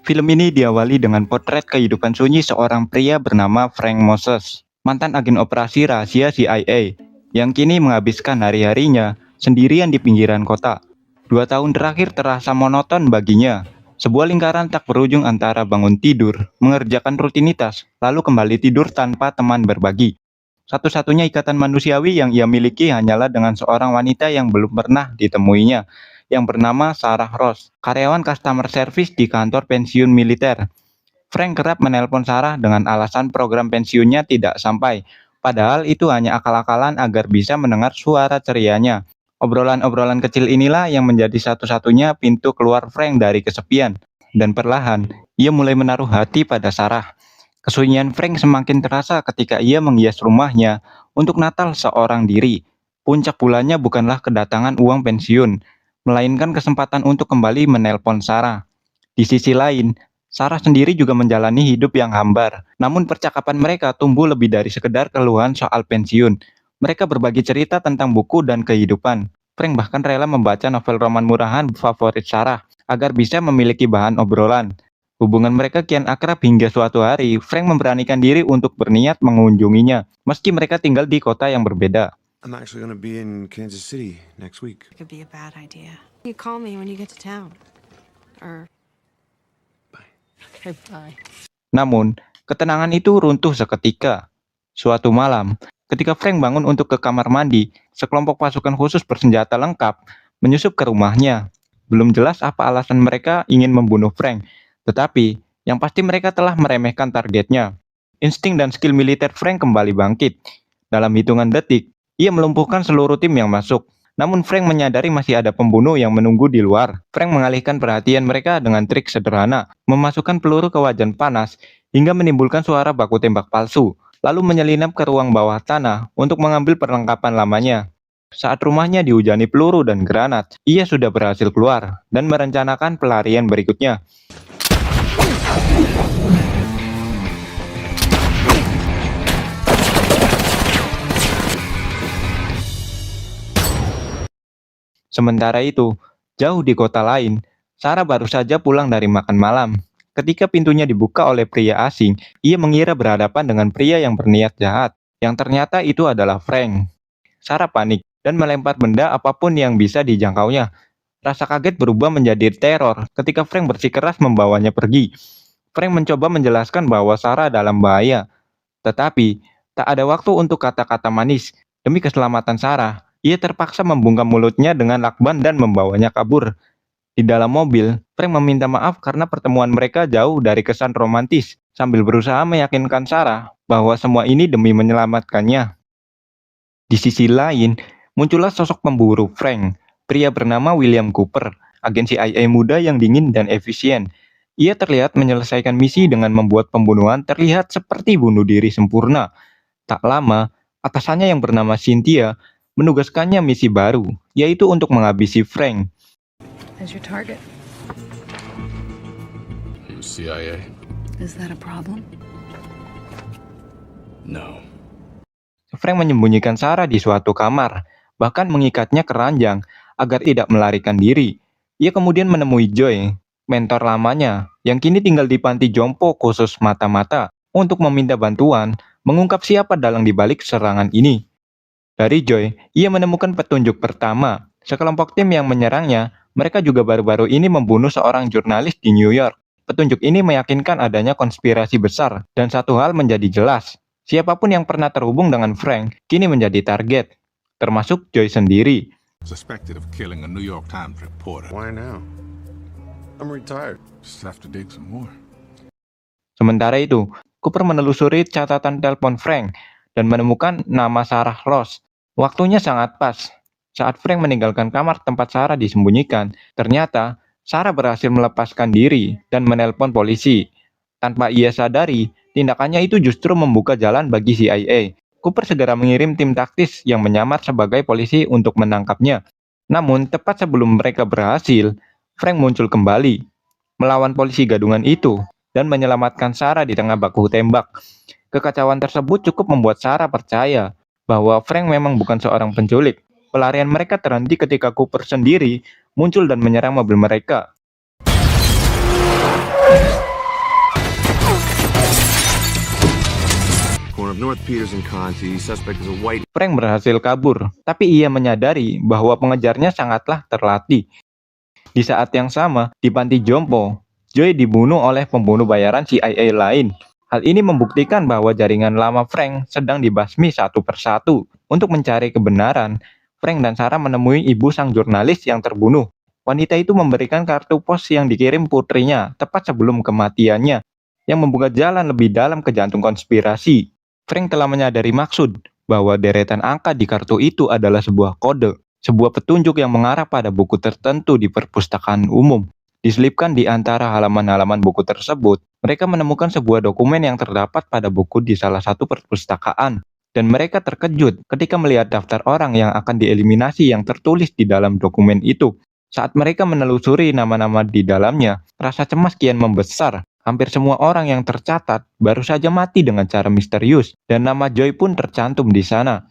Film ini diawali dengan potret kehidupan sunyi seorang pria bernama Frank Moses, mantan agen operasi rahasia CIA, yang kini menghabiskan hari-harinya sendirian di pinggiran kota. 2 tahun terakhir terasa monoton baginya, sebuah lingkaran tak berujung antara bangun tidur, mengerjakan rutinitas, lalu kembali tidur tanpa teman berbagi. Satu-satunya ikatan manusiawi yang ia miliki hanyalah dengan seorang wanita yang belum pernah ditemuinya, yang bernama Sarah Ross, karyawan customer service di kantor pensiun militer. Frank kerap menelpon Sarah dengan alasan program pensiunnya tidak sampai, padahal itu hanya akal-akalan agar bisa mendengar suara cerianya. Obrolan-obrolan kecil inilah yang menjadi satu-satunya pintu keluar Frank dari kesepian, dan perlahan ia mulai menaruh hati pada Sarah. Kesunyian Frank semakin terasa ketika ia menghias rumahnya untuk Natal seorang diri. Puncak bulannya bukanlah kedatangan uang pensiun, melainkan kesempatan untuk kembali menelpon Sarah. Di sisi lain, Sarah sendiri juga menjalani hidup yang hambar. Namun percakapan mereka tumbuh lebih dari sekedar keluhan soal pensiun. Mereka berbagi cerita tentang buku dan kehidupan. Frank bahkan rela membaca novel roman murahan favorit Sarah agar bisa memiliki bahan obrolan. Hubungan mereka kian akrab hingga suatu hari, Frank memberanikan diri untuk berniat mengunjunginya, meski mereka tinggal di kota yang berbeda. I'm actually going to be in Kansas City next week. Could be a bad idea. You call me when you get to town. Or... Bye. Okay, bye. Namun, ketenangan itu runtuh seketika. Suatu malam, ketika Frank bangun untuk ke kamar mandi, sekelompok pasukan khusus bersenjata lengkap menyusup ke rumahnya. Belum jelas apa alasan mereka ingin membunuh Frank, tetapi yang pasti mereka telah meremehkan targetnya. Insting dan skill militer Frank kembali bangkit. Dalam hitungan detik, ia melumpuhkan seluruh tim yang masuk. Namun Frank menyadari masih ada pembunuh yang menunggu di luar. Frank mengalihkan perhatian mereka dengan trik sederhana, memasukkan peluru ke wajan panas hingga menimbulkan suara baku tembak palsu, lalu menyelinap ke ruang bawah tanah untuk mengambil perlengkapan lamanya. Saat rumahnya dihujani peluru dan granat, ia sudah berhasil keluar dan merencanakan pelarian berikutnya. Sementara itu, jauh di kota lain, Sarah baru saja pulang dari makan malam. Ketika pintunya dibuka oleh pria asing, ia mengira berhadapan dengan pria yang berniat jahat, yang ternyata itu adalah Frank. Sarah panik dan melempar benda apapun yang bisa dijangkaunya. Rasa kaget berubah menjadi teror ketika Frank bersikeras membawanya pergi. Frank mencoba menjelaskan bahwa Sarah dalam bahaya, tetapi tak ada waktu untuk kata-kata manis. Demi keselamatan Sarah, ia terpaksa membungkam mulutnya dengan lakban dan membawanya kabur. Di dalam mobil, Frank meminta maaf karena pertemuan mereka jauh dari kesan romantis, sambil berusaha meyakinkan Sarah bahwa semua ini demi menyelamatkannya. Di sisi lain, muncullah sosok pemburu Frank, pria bernama William Cooper, agen CIA muda yang dingin dan efisien. Ia terlihat menyelesaikan misi dengan membuat pembunuhan terlihat seperti bunuh diri sempurna. Tak lama, atasannya yang bernama Cynthia menugaskannya misi baru, yaitu untuk menghabisi Frank. As your target. You CIA? Is that a problem? No. Frank menyembunyikan Sarah di suatu kamar, bahkan mengikatnya ke ranjang agar tidak melarikan diri. Ia kemudian menemui Joy, mentor lamanya, yang kini tinggal di panti jompo khusus mata-mata, untuk meminta bantuan mengungkap siapa dalang dibalik serangan ini. Dari Joy, ia menemukan petunjuk pertama. Sekelompok tim yang menyerangnya, mereka juga baru-baru ini membunuh seorang jurnalis di New York. Petunjuk ini meyakinkan adanya konspirasi besar, dan satu hal menjadi jelas. Siapapun yang pernah terhubung dengan Frank, kini menjadi target, termasuk Joy sendiri. Suspected of killing a New York Times reporter. Why now? I'm retired. Just have to dig some more. Sementara itu, Cooper menelusuri catatan telepon Frank dan menemukan nama Sarah Ross. Waktunya sangat pas. Saat Frank meninggalkan kamar tempat Sarah disembunyikan, ternyata Sarah berhasil melepaskan diri dan menelpon polisi. Tanpa ia sadari, tindakannya itu justru membuka jalan bagi CIA. Cooper segera mengirim tim taktis yang menyamar sebagai polisi untuk menangkapnya. Namun, tepat sebelum mereka berhasil, Frank muncul kembali, melawan polisi gadungan itu, dan menyelamatkan Sarah di tengah baku tembak. Kekacauan tersebut cukup membuat Sarah percaya bahwa Frank memang bukan seorang penculik. Pelarian mereka terhenti ketika Cooper sendiri muncul dan menyerang mobil mereka. Corner of North Peters and Conti. Suspect is a white. Frank berhasil kabur, tapi ia menyadari bahwa pengejarnya sangatlah terlatih. Di saat yang sama, di panti jompo, Joy dibunuh oleh pembunuh bayaran CIA lain. Hal ini membuktikan bahwa jaringan lama Frank sedang dibasmi satu persatu. Untuk mencari kebenaran, Frank dan Sarah menemui ibu sang jurnalis yang terbunuh. Wanita itu memberikan kartu pos yang dikirim putrinya tepat sebelum kematiannya, yang membuka jalan lebih dalam ke jantung konspirasi. Frank telah menyadari maksud bahwa deretan angka di kartu itu adalah sebuah kode, sebuah petunjuk yang mengarah pada buku tertentu di perpustakaan umum. Diselipkan di antara halaman-halaman buku tersebut, mereka menemukan sebuah dokumen yang terdapat pada buku di salah satu perpustakaan. Dan mereka terkejut ketika melihat daftar orang yang akan dieliminasi yang tertulis di dalam dokumen itu. Saat mereka menelusuri nama-nama di dalamnya, rasa cemas kian membesar. Hampir semua orang yang tercatat baru saja mati dengan cara misterius, dan nama Joy pun tercantum di sana.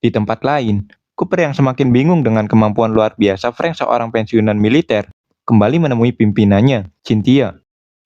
Di tempat lain, Cooper yang semakin bingung dengan kemampuan luar biasa Frank seorang pensiunan militer, kembali menemui pimpinannya, Cynthia.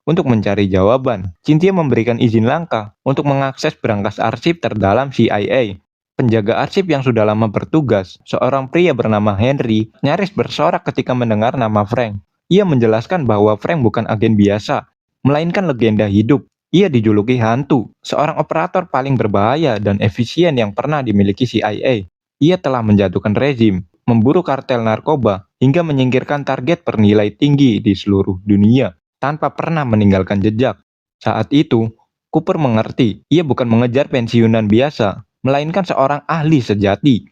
Untuk mencari jawaban, Cynthia memberikan izin langka untuk mengakses berangkas arsip terdalam CIA. Penjaga arsip yang sudah lama bertugas, seorang pria bernama Henry, nyaris bersorak ketika mendengar nama Frank. Ia menjelaskan bahwa Frank bukan agen biasa, melainkan legenda hidup. Ia dijuluki hantu, seorang operator paling berbahaya dan efisien yang pernah dimiliki CIA. Ia telah menjatuhkan rezim, memburu kartel narkoba, hingga menyingkirkan target bernilai tinggi di seluruh dunia, tanpa pernah meninggalkan jejak. Saat itu, Cooper mengerti, ia bukan mengejar pensiunan biasa, melainkan seorang ahli sejati.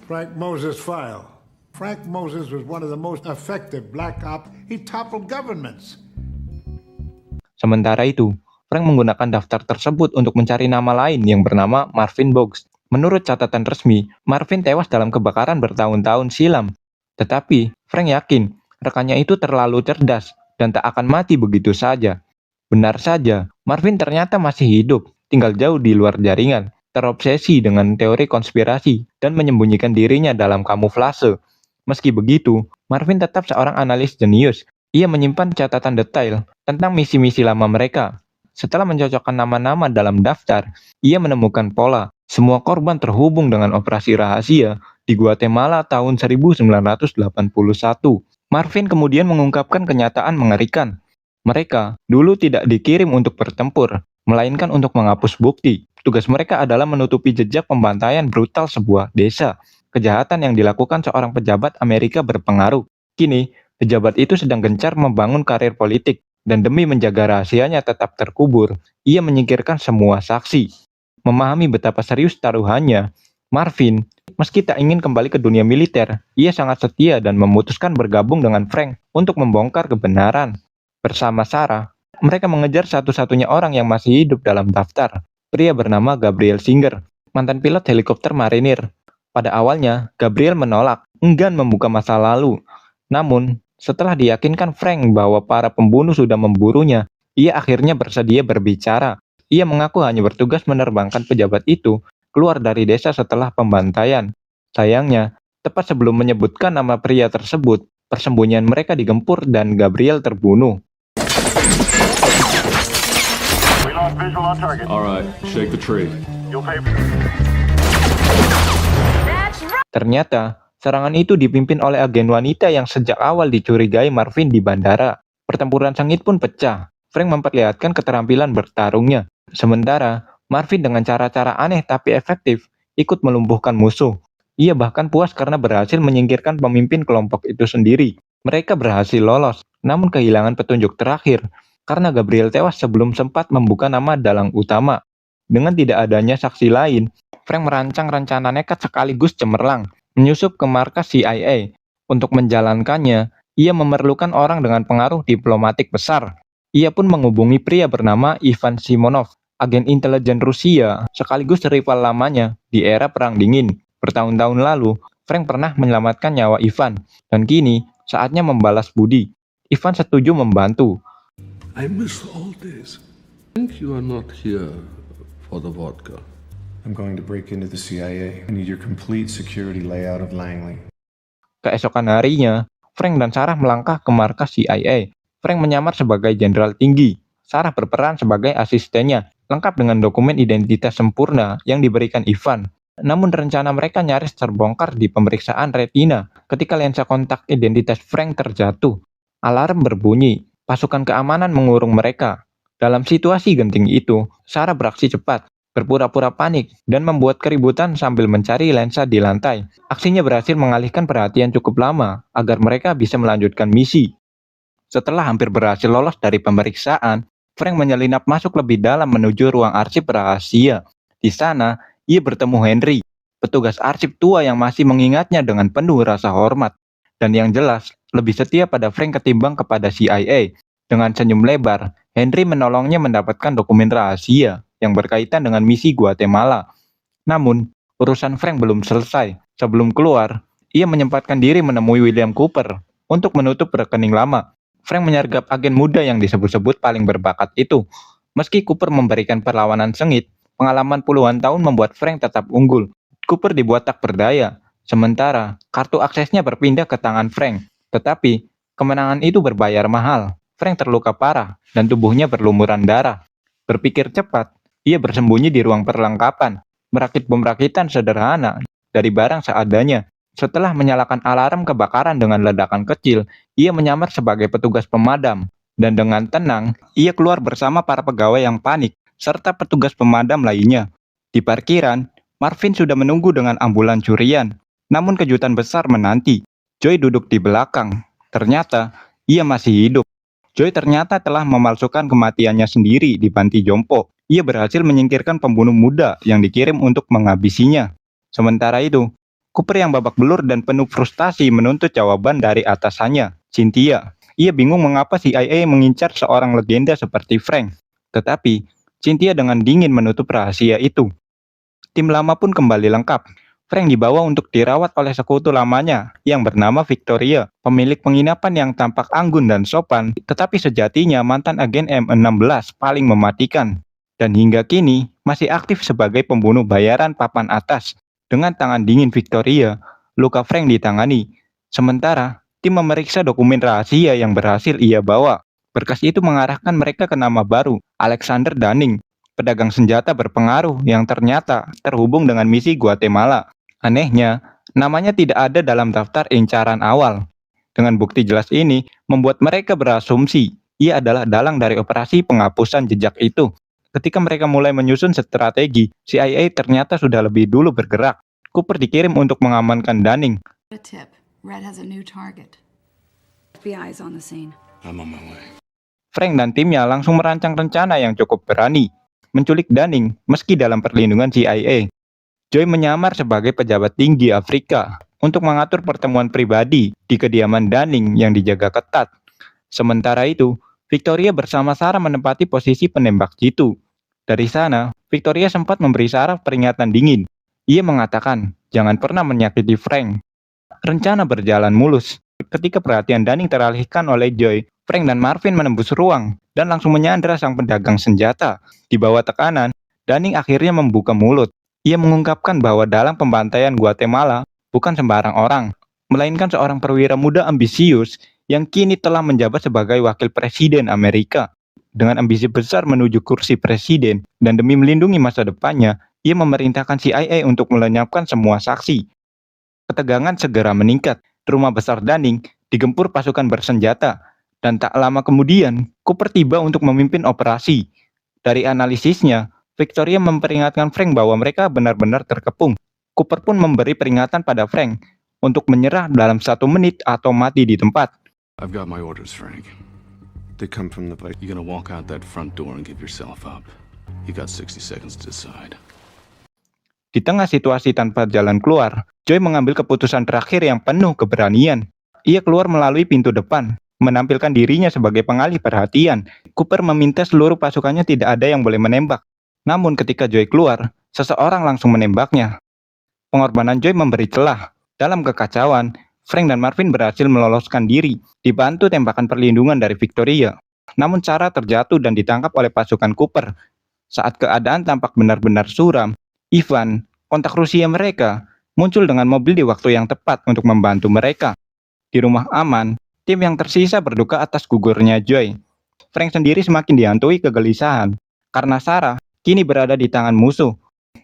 Frank Moses file. Frank Moses was one of the most effective black ops. He toppled governments. Sementara itu, Frank menggunakan daftar tersebut untuk mencari nama lain yang bernama Marvin Boggs. Menurut catatan resmi, Marvin tewas dalam kebakaran bertahun-tahun silam. Tetapi, Frank yakin rekannya itu terlalu cerdas dan tak akan mati begitu saja. Benar saja, Marvin ternyata masih hidup, tinggal jauh di luar jaringan, terobsesi dengan teori konspirasi dan menyembunyikan dirinya dalam kamuflase. Meski begitu, Marvin tetap seorang analis jenius. Ia menyimpan catatan detail tentang misi-misi lama mereka. Setelah mencocokkan nama-nama dalam daftar, ia menemukan pola. Semua korban terhubung dengan operasi rahasia di Guatemala tahun 1981. Marvin kemudian mengungkapkan kenyataan mengerikan. Mereka dulu tidak dikirim untuk bertempur, melainkan untuk menghapus bukti. Tugas mereka adalah menutupi jejak pembantaian brutal sebuah desa. Kejahatan yang dilakukan seorang pejabat Amerika berpengaruh. Kini, pejabat itu sedang gencar membangun karir politik, dan demi menjaga rahasianya tetap terkubur, ia menyingkirkan semua saksi. Memahami betapa serius taruhannya, Marvin, meski tak ingin kembali ke dunia militer, ia sangat setia dan memutuskan bergabung dengan Frank untuk membongkar kebenaran. Bersama Sarah, mereka mengejar satu-satunya orang yang masih hidup dalam daftar, pria bernama Gabriel Singer, mantan pilot helikopter marinir. Pada awalnya, Gabriel menolak, enggan membuka masa lalu. Namun, setelah diyakinkan Frank bahwa para pembunuh sudah memburunya, ia akhirnya bersedia berbicara. Ia mengaku hanya bertugas menerbangkan pejabat itu keluar dari desa setelah pembantaian. Sayangnya, tepat sebelum menyebutkan nama pria tersebut, persembunyian mereka digempur dan Gabriel terbunuh. Alright, shake the tree. Ternyata, serangan itu dipimpin oleh agen wanita yang sejak awal dicurigai Marvin di bandara. Pertempuran sengit pun pecah. Frank memperlihatkan keterampilan bertarungnya. Sementara, Marvin dengan cara-cara aneh tapi efektif ikut melumpuhkan musuh. Ia bahkan puas karena berhasil menyingkirkan pemimpin kelompok itu sendiri. Mereka berhasil lolos, namun kehilangan petunjuk terakhir karena Gabriel tewas sebelum sempat membuka nama dalang utama. Dengan tidak adanya saksi lain, Frank merancang rencana nekat sekaligus cemerlang, menyusup ke markas CIA. Untuk menjalankannya, ia memerlukan orang dengan pengaruh diplomatik besar. Ia pun menghubungi pria bernama Ivan Simonov, agen intelijen Rusia, sekaligus rival lamanya di era Perang Dingin. Bertahun-tahun lalu, Frank pernah menyelamatkan nyawa Ivan, dan kini saatnya membalas budi. Ivan setuju membantu. I miss all this. I think you are not here for the vodka. I'm going to break into the CIA. I need your complete security layout of Langley. Keesokan harinya, Frank dan Sarah melangkah ke markas CIA. Frank menyamar sebagai jenderal tinggi. Sarah berperan sebagai asistennya, lengkap dengan dokumen identitas sempurna yang diberikan Ivan. Namun rencana mereka nyaris terbongkar di pemeriksaan retina ketika lensa kontak identitas Frank terjatuh. Alarm berbunyi, pasukan keamanan mengurung mereka. Dalam situasi genting itu, Sarah beraksi cepat, berpura-pura panik, dan membuat keributan sambil mencari lensa di lantai. Aksinya berhasil mengalihkan perhatian cukup lama agar mereka bisa melanjutkan misi. Setelah hampir berhasil lolos dari pemeriksaan, Frank menyelinap masuk lebih dalam menuju ruang arsip rahasia. Di sana, ia bertemu Henry, petugas arsip tua yang masih mengingatnya dengan penuh rasa hormat, dan yang jelas lebih setia pada Frank ketimbang kepada CIA. Dengan senyum lebar, Henry menolongnya mendapatkan dokumen rahasia yang berkaitan dengan misi Guatemala. Namun, urusan Frank belum selesai. Sebelum keluar, ia menyempatkan diri menemui William Cooper untuk menutup rekening lama. Frank menyergap agen muda yang disebut-sebut paling berbakat itu. Meski Cooper memberikan perlawanan sengit, pengalaman puluhan tahun membuat Frank tetap unggul. Cooper dibuat tak berdaya, sementara kartu aksesnya berpindah ke tangan Frank. Tetapi, kemenangan itu berbayar mahal. Frank terluka parah dan tubuhnya berlumuran darah. Berpikir cepat, ia bersembunyi di ruang perlengkapan, merakit bom rakitan sederhana dari barang seadanya. Setelah menyalakan alarm kebakaran dengan ledakan kecil, ia menyamar sebagai petugas pemadam. Dan dengan tenang, ia keluar bersama para pegawai yang panik, serta petugas pemadam lainnya. Di parkiran, Marvin sudah menunggu dengan ambulan curian. Namun kejutan besar menanti. Joy duduk di belakang. Ternyata, ia masih hidup. Joy ternyata telah memalsukan kematiannya sendiri di panti jompo. Ia berhasil menyingkirkan pembunuh muda yang dikirim untuk menghabisinya. Sementara itu, Cooper yang babak belur dan penuh frustasi menuntut jawaban dari atasannya, Cynthia. Ia bingung mengapa CIA mengincar seorang legenda seperti Frank. Tetapi, Cynthia dengan dingin menutup rahasia itu. Tim lama pun kembali lengkap. Frank dibawa untuk dirawat oleh sekutu lamanya yang bernama Victoria, pemilik penginapan yang tampak anggun dan sopan, tetapi sejatinya mantan agen M16 paling mematikan. Dan hingga kini masih aktif sebagai pembunuh bayaran papan atas. Dengan tangan dingin Victoria, luka Frank ditangani. Sementara, tim memeriksa dokumen rahasia yang berhasil ia bawa. Berkas itu mengarahkan mereka ke nama baru, Alexander Dunning, pedagang senjata berpengaruh yang ternyata terhubung dengan misi Guatemala. Anehnya, namanya tidak ada dalam daftar incaran awal. Dengan bukti jelas ini, membuat mereka berasumsi ia adalah dalang dari operasi penghapusan jejak itu. Ketika mereka mulai menyusun strategi, CIA ternyata sudah lebih dulu bergerak. Cooper dikirim untuk mengamankan Dunning. A tip. Red has a new target. FBI is on the scene. I'm on my way. Frank dan timnya langsung merancang rencana yang cukup berani, menculik Dunning meski dalam perlindungan CIA. Joy menyamar sebagai pejabat tinggi Afrika untuk mengatur pertemuan pribadi di kediaman Dunning yang dijaga ketat. Sementara itu, Victoria bersama Sarah menempati posisi penembak jitu. Dari sana, Victoria sempat memberi Sarah peringatan dingin. Ia mengatakan, jangan pernah menyakiti Frank. Rencana berjalan mulus. Ketika perhatian Dunning teralihkan oleh Joy, Frank dan Marvin menembus ruang dan langsung menyandra sang pedagang senjata. Di bawah tekanan, Dunning akhirnya membuka mulut. Ia mengungkapkan bahwa dalam pembantaian Guatemala bukan sembarang orang, melainkan seorang perwira muda ambisius yang kini telah menjabat sebagai wakil presiden Amerika. Dengan ambisi besar menuju kursi presiden dan demi melindungi masa depannya, ia memerintahkan CIA untuk melenyapkan semua saksi. Ketegangan segera meningkat. Rumah besar Dunning digempur pasukan bersenjata, dan tak lama kemudian, Cooper tiba untuk memimpin operasi. Dari analisisnya, Victoria memperingatkan Frank bahwa mereka benar-benar terkepung. Cooper pun memberi peringatan pada Frank untuk menyerah dalam 1 menit atau mati di tempat. I've got my orders, Frank. They come from the place. You're gonna walk out that front door and give yourself up. You got 60 seconds to decide. Di tengah situasi tanpa jalan keluar, Joy mengambil keputusan terakhir yang penuh keberanian. Ia keluar melalui pintu depan, menampilkan dirinya sebagai pengalih perhatian. Cooper meminta seluruh pasukannya tidak ada yang boleh menembak. Namun ketika Joy keluar, seseorang langsung menembaknya. Pengorbanan Joy memberi celah. Dalam kekacauan, Frank dan Marvin berhasil meloloskan diri, dibantu tembakan perlindungan dari Victoria. Namun Sarah terjatuh dan ditangkap oleh pasukan Cooper. Saat keadaan tampak benar-benar suram, Ivan, kontak Rusia mereka, muncul dengan mobil di waktu yang tepat untuk membantu mereka. Di rumah aman, Tim yang tersisa berduka atas gugurnya Joy. Frank sendiri semakin dihantui kegelisahan karena Sarah kini berada di tangan musuh.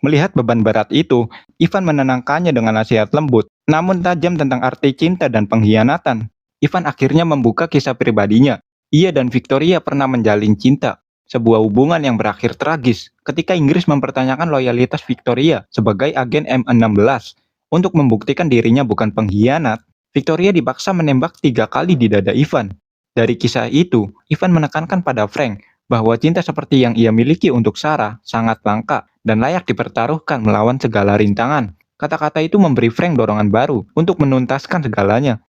Melihat beban berat itu, Ivan menenangkannya dengan nasihat lembut, namun tajam tentang arti cinta dan pengkhianatan. Ivan akhirnya membuka kisah pribadinya. Ia dan Victoria pernah menjalin cinta, sebuah hubungan yang berakhir tragis ketika Inggris mempertanyakan loyalitas Victoria sebagai agen M16. Untuk membuktikan dirinya bukan pengkhianat, Victoria dipaksa menembak 3 kali di dada Ivan. Dari kisah itu, Ivan menekankan pada Frank bahwa cinta seperti yang ia miliki untuk Sarah sangat langka dan layak dipertaruhkan melawan segala rintangan. Kata-kata itu memberi Frank dorongan baru untuk menuntaskan segalanya.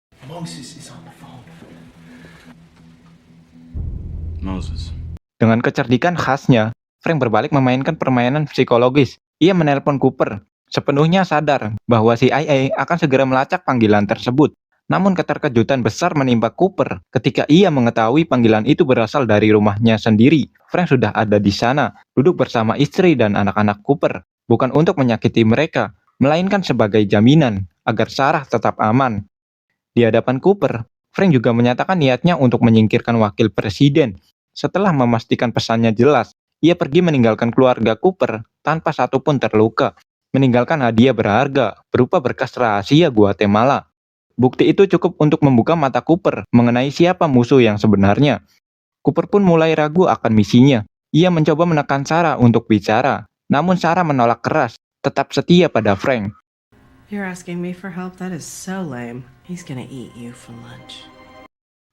Moses. Dengan kecerdikan khasnya, Frank berbalik memainkan permainan psikologis. Ia menelpon Cooper, sepenuhnya sadar bahwa CIA akan segera melacak panggilan tersebut. Namun keterkejutan besar menimpa Cooper ketika ia mengetahui panggilan itu berasal dari rumahnya sendiri. Frank sudah ada di sana, duduk bersama istri dan anak-anak Cooper, bukan untuk menyakiti mereka, melainkan sebagai jaminan agar Sarah tetap aman. Di hadapan Cooper, Frank juga menyatakan niatnya untuk menyingkirkan wakil presiden. Setelah memastikan pesannya jelas, ia pergi meninggalkan keluarga Cooper tanpa satupun terluka, meninggalkan hadiah berharga berupa berkas rahasia Guatemala. Bukti itu cukup untuk membuka mata Cooper mengenai siapa musuh yang sebenarnya. Cooper pun mulai ragu akan misinya. Ia mencoba menekan Sarah untuk bicara, namun Sarah menolak keras, tetap setia pada Frank. You're asking me for help? That is so lame. He's gonna eat you for lunch.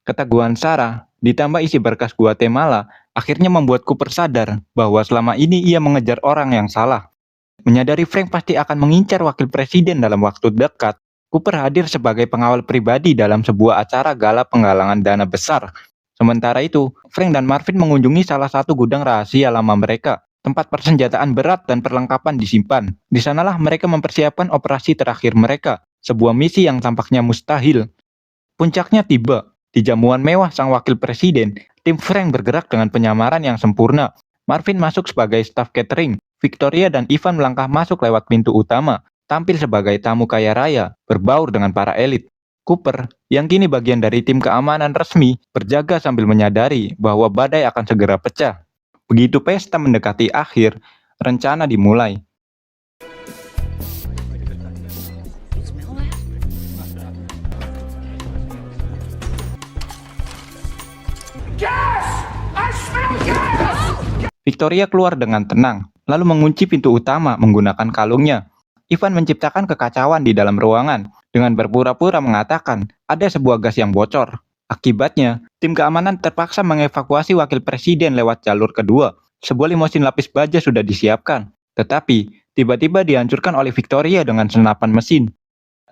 Keteguhan Sarah, ditambah isi berkas Guatemala, akhirnya membuat Cooper sadar bahwa selama ini ia mengejar orang yang salah. Menyadari Frank pasti akan mengincar wakil presiden dalam waktu dekat, Cooper hadir sebagai pengawal pribadi dalam sebuah acara gala penggalangan dana besar. Sementara itu, Frank dan Marvin mengunjungi salah satu gudang rahasia lama mereka, tempat persenjataan berat dan perlengkapan disimpan. Di sanalah mereka mempersiapkan operasi terakhir mereka, sebuah misi yang tampaknya mustahil. Puncaknya tiba, di jamuan mewah sang wakil presiden, tim Frank bergerak dengan penyamaran yang sempurna. Marvin masuk sebagai staf catering, Victoria dan Ivan melangkah masuk lewat pintu utama, tampil sebagai tamu kaya raya, berbaur dengan para elit. Cooper, yang kini bagian dari tim keamanan resmi, berjaga sambil menyadari bahwa badai akan segera pecah. Begitu pesta mendekati akhir, rencana dimulai. Victoria keluar dengan tenang, lalu mengunci pintu utama menggunakan kalungnya. Ivan menciptakan kekacauan di dalam ruangan dengan berpura-pura mengatakan ada sebuah gas yang bocor. Akibatnya, tim keamanan terpaksa mengevakuasi wakil presiden lewat jalur kedua. Sebuah limosin lapis baja sudah disiapkan, tetapi tiba-tiba dihancurkan oleh Victoria dengan senapan mesin.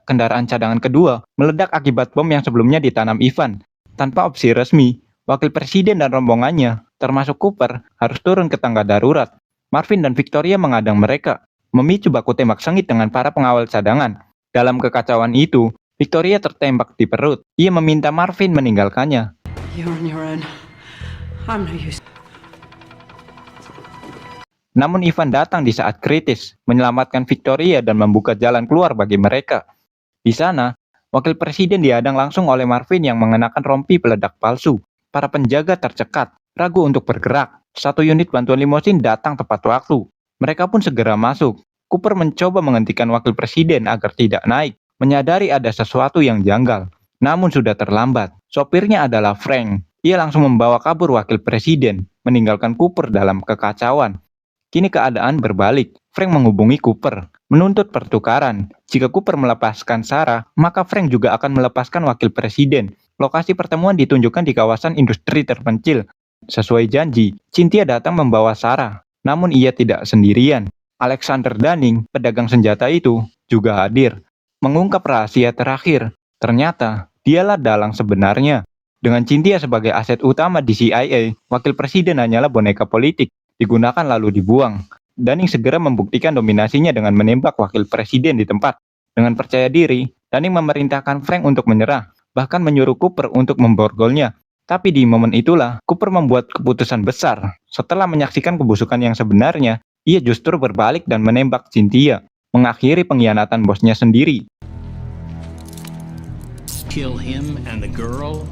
Kendaraan cadangan kedua meledak akibat bom yang sebelumnya ditanam Ivan. Tanpa opsi resmi, wakil presiden dan rombongannya, termasuk Cooper, harus turun ke tangga darurat. Marvin dan Victoria mengadang mereka, memicu baku tembak sengit dengan para pengawal cadangan. Dalam kekacauan itu, Victoria tertembak di perut. Ia meminta Marvin meninggalkannya. You're on your own. I'm no use. Namun Ivan datang di saat kritis, menyelamatkan Victoria dan membuka jalan keluar bagi mereka. Di sana, wakil presiden dihadang langsung oleh Marvin yang mengenakan rompi peledak palsu. Para penjaga tercekat, ragu untuk bergerak. Satu unit bantuan limosin datang tepat waktu. Mereka pun segera masuk. Cooper mencoba menghentikan wakil presiden agar tidak naik, menyadari ada sesuatu yang janggal. Namun sudah terlambat. Sopirnya adalah Frank. Ia langsung membawa kabur wakil presiden, meninggalkan Cooper dalam kekacauan. Kini keadaan berbalik. Frank menghubungi Cooper, menuntut pertukaran. Jika Cooper melepaskan Sarah, maka Frank juga akan melepaskan wakil presiden. Lokasi pertemuan ditunjukkan di kawasan industri terpencil. Sesuai janji, Cynthia datang membawa Sarah. Namun ia tidak sendirian. Alexander Dunning, pedagang senjata itu, juga hadir. Mengungkap rahasia terakhir. Ternyata, dialah dalang sebenarnya. Dengan Cynthia sebagai aset utama di CIA, wakil presiden hanyalah boneka politik, digunakan lalu dibuang. Dunning segera membuktikan dominasinya dengan menembak wakil presiden di tempat. Dengan percaya diri, Dunning memerintahkan Frank untuk menyerah, bahkan menyuruh Cooper untuk memborgolnya. Tapi di momen itulah, Cooper membuat keputusan besar. Setelah menyaksikan kebusukan yang sebenarnya, ia justru berbalik dan menembak Cynthia, mengakhiri pengkhianatan bosnya sendiri. Kill him and the girl,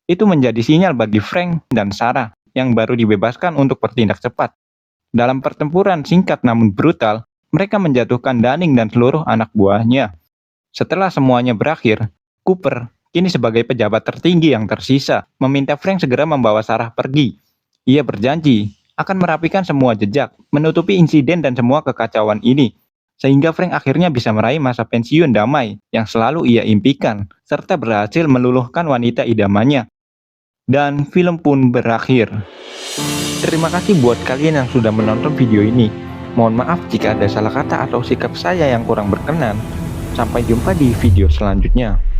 Itu menjadi sinyal bagi Frank dan Sarah yang baru dibebaskan untuk bertindak cepat. Dalam pertempuran singkat namun brutal, mereka menjatuhkan Dunning dan seluruh anak buahnya. Setelah semuanya berakhir, Cooper, kini sebagai pejabat tertinggi yang tersisa, meminta Frank segera membawa Sarah pergi. Ia berjanji akan merapikan semua jejak, menutupi insiden dan semua kekacauan ini, sehingga Frank akhirnya bisa meraih masa pensiun damai yang selalu ia impikan, serta berhasil meluluhkan wanita idamannya. Dan film pun berakhir. Terima kasih buat kalian yang sudah menonton video ini. Mohon maaf jika ada salah kata atau sikap saya yang kurang berkenan. Sampai jumpa di video selanjutnya.